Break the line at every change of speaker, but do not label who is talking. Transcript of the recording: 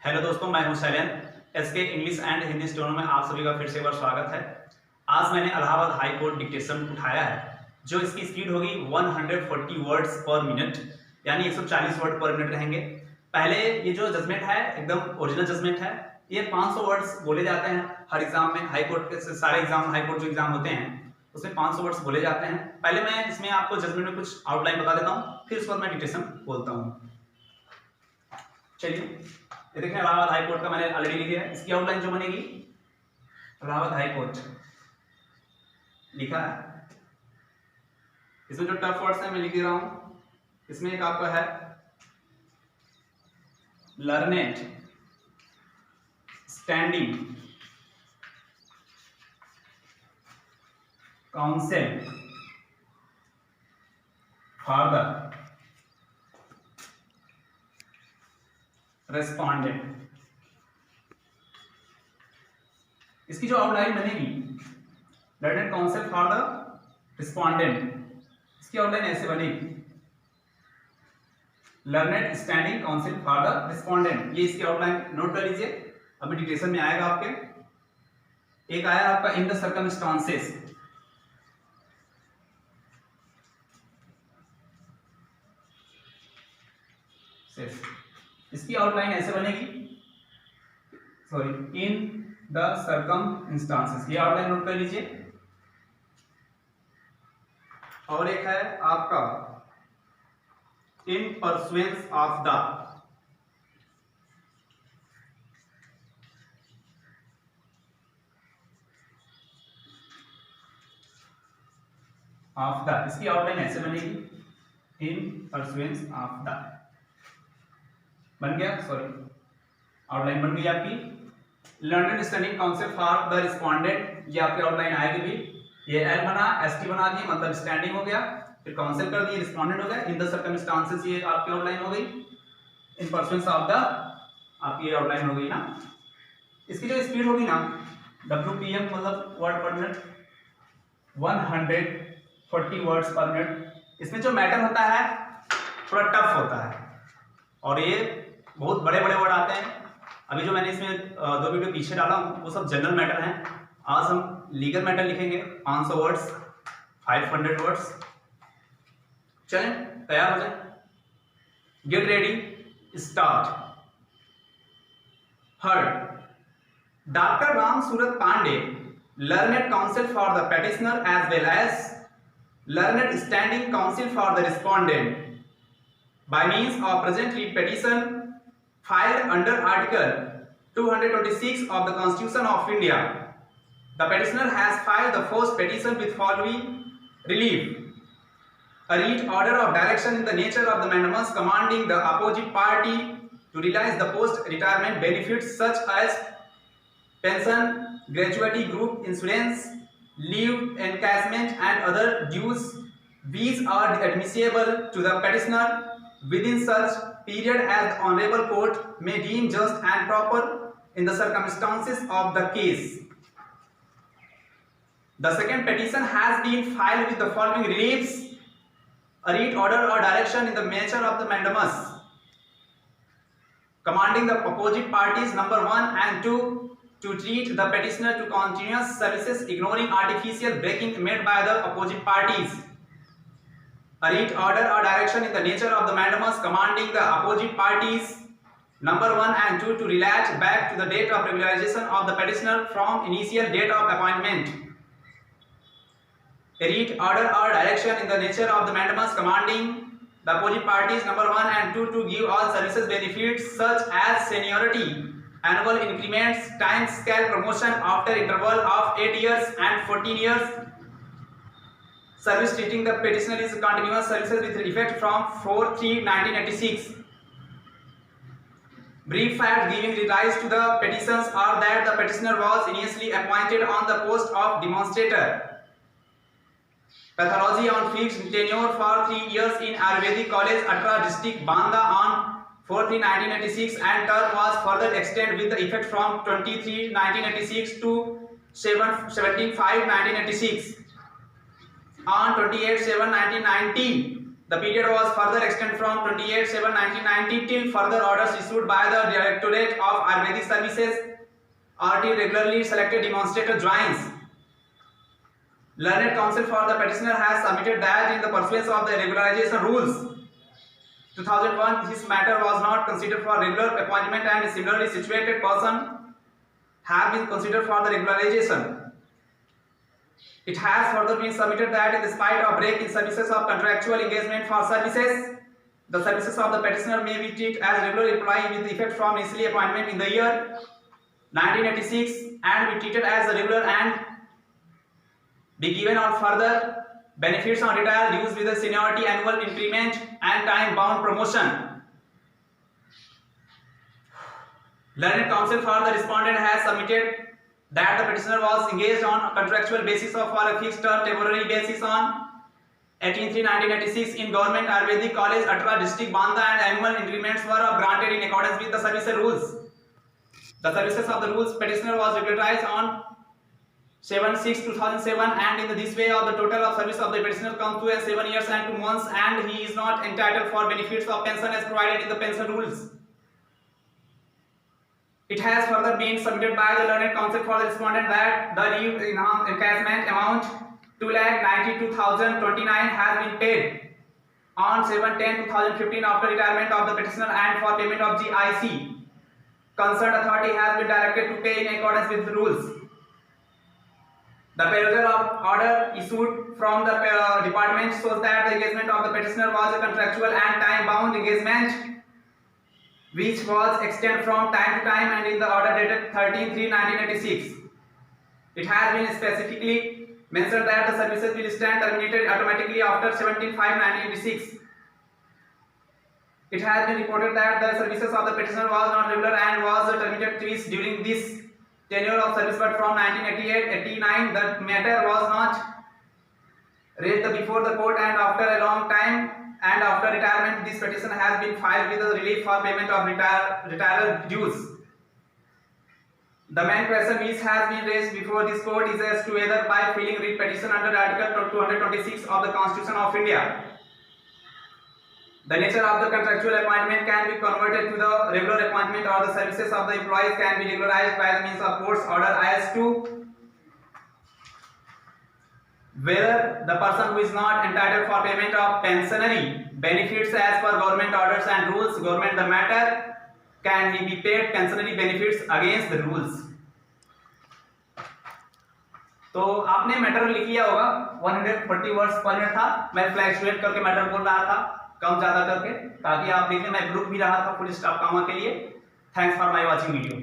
Hello दोस्तों, मैं हूं Shailen. SK English and Hindi स्टोनों में आप सभी का फिर से एक बार स्वागत है। आज मैंने इलाहाबाद हाई कोर्ट डिक्टेशन उठाया है, जो इसकी स्पीड होगी 140 वर्ड्स पर मिनट, यानी 140 वर्ड पर मिनट रहेंगे। पहले ये जो जजमेंट है एकदम ओरिजिनल जजमेंट है। ये 500 वर्ड्स बोले जाते हैं हर एग्जाम में। हाई कोर्ट के सारे एग्जाम, हाई कोर्ट जो एग्जाम होते हैं उसमें 500 वर्ड्स बोले जाते हैं। पहले मैं इसमें आपको जजमेंट में कुछ आउटलाइन बता देता हूँ, फिर उसके बाद मैं डिक्टेशन बोलता हूँ। चलिए, ये देखिए इलाहाबाद हाई कोर्ट का मैंने ऑलरेडी लिख दिया है। इसकी आउटलाइन जो बनेगी, इलाहाबाद हाई कोर्ट लिखा है। इसमें जो टफ वर्ड्स हैं मैं लिख दे रहा हूं। इसमें एक आपका है learned standing council for the respondent. इसकी जो आउटलाइन बनेगी, learned council for the respondent, इसकी आउटलाइन ऐसे बनेगी, learned standing council for the respondent. ये इसकी आउटलाइन नोट कर लीजिए, अभी डिक्टेशन में आएगा आपके। एक आया आपका इन द सर्कमस्टांसेस, इसकी आउटलाइन ऐसे बनेगी, सॉरी, इन द सर्कमस्टांसेस, ये आउटलाइन नोट कर लीजिए। और एक है आपका इन परसुएंस ऑफ द, इसकी आउटलाइन ऐसे बनेगी, इन परसुएंस ऑफ द। बन गया, सॉरी, आउटलाइन बन गई आपकी। Learned standing council for the respondent, ये आपकी आउटलाइन आएगी भी। ये एल बना, एसटी बना दिए, मतलब स्टैंडिंग हो गया, फिर काउंसिल कर दिए, रिस्पोंडेंट हो गया। इन द सर्कमस्टांसेस, ये आपकी आउटलाइन हो गई। इन परसुएंस ऑफ द, आपकी आउटलाइन हो गई ना। इसकी जो स्पीड होगी ना, WPM मतलब वर्ड पर मिनट, 140 वर्ड्स पर मिनट। इसमें जो मैटर होता है थोड़ा टफ होता है, और ये बहुत बड़े बड़े वर्ड आते हैं। अभी जो मैंने इसमें 2 वीडियो पीछे डाला हूं वो सब जनरल मैटर हैं। आज हम लीगल मैटर लिखेंगे, 500 वर्ड्स, 500 वर्ड्स। चलें, तैयार हो जाए, get ready, start. Heard, doctor Ram Surat Pandey, learned counsel for the petitioner as well as learned standing counsel for the respondent, by means of present read petition filed under Article 226 of the Constitution of India. The petitioner has filed the first petition with following relief: a writ order of direction in the nature of the mandamus commanding the opposite party to realize the post-retirement benefits such as pension, gratuity, group insurance, leave encashment and other dues which are admissible to the petitioner within such period as the honorable court may deem just and proper in the circumstances of the case. The second petition has been filed with the following reliefs: a writ order or direction in the nature of the mandamus commanding the opposite parties, number 1 and 2, to treat the petitioner to continuous services ignoring artificial breaking made by the opposite parties. A writ order or direction in the nature of the mandamus commanding the opposite parties, number 1 and 2, to relate back to the date of regularization of the petitioner from initial date of appointment. A writ order or direction in the nature of the mandamus commanding the opposite parties, number 1 and 2, to give all services benefits such as seniority, annual increments, time scale promotion after interval of 8 years and 14 years, service treating the petitioner is continuous services with effect from 4/3/1986. Brief fact giving rise to the petitions are that the petitioner was initially appointed on the post of demonstrator pathology on fixed tenure for 3 years in Ayurvedic College, Atra district, Banda on 4/3/1986, and term was further extended with the effect from 23/1986 to 17/5/1986. On 28/7/1990, The period was further extended from 28/7/1990 till further orders issued by the Directorate of Ayurvedic Services. RT regularly selected demonstrator joins. Learned Counsel for the petitioner has submitted that in the pursuance of the regularization rules 2001, this matter was not considered for regular appointment and a similarly situated person have been considered for the regularization. It has further been submitted that in spite of break in services of contractual engagement for services, the services of the petitioner may be treated as regular employee with effect from initial appointment in the year 1986 and be treated as regular and be given on further benefits on retire dues with a seniority, annual increment and time-bound promotion. Learned Counsel for the respondent has submitted that the petitioner was engaged on a contractual basis or for a fixed term temporary basis on 18/3/1986 in Government Ayurvedic College, Atra District, Banda, and annual increments were granted in accordance with the service rules. The services of the rules petitioner was regularized on 7/6/2007 and in this way of the total of service of the petitioner comes to 7 years and 2 months and he is not entitled for benefits of pension as provided in the pension rules. It has further been submitted by the Learned Counsel for the respondent that the leave encashment amount 2,92,029 has been paid on 7/10/2015 after retirement of the petitioner and for payment of GIC. Concerned authority has been directed to pay in accordance with the rules. The perusal of order issued from the department shows that the engagement of the petitioner was a contractual and time-bound engagement which was extended from time to time and in the order dated 13/3/1986. It has been specifically mentioned that the services will stand terminated automatically after 17/5/1986. It has been reported that the services of the petitioner was not regular and was terminated twice during this tenure of service, but from 1988-89 the matter was not raised before the court and after a long time and after retirement this petition has been filed with a relief for payment of retiral dues. The main question which has been raised before this court is as to whether by filing writ petition under Article 226 of the Constitution of India, the nature of the contractual appointment can be converted to the regular appointment or the services of the employees can be regularized by the means of court's order as to whether the person who is not entitled for payment of pensionary benefits as per government orders and rules, government the matter, can he be paid pensionary benefits against the rules. तो आपने matter लिख लिया होगा, 140 words पर minute था, मैं fluctuate करके matter बोल रहा था कम ज्यादा करके, ताकि आप देखें मैं ग्रुप भी रहा था फुल स्टॉप कामा के लिए. Thanks for my watching video.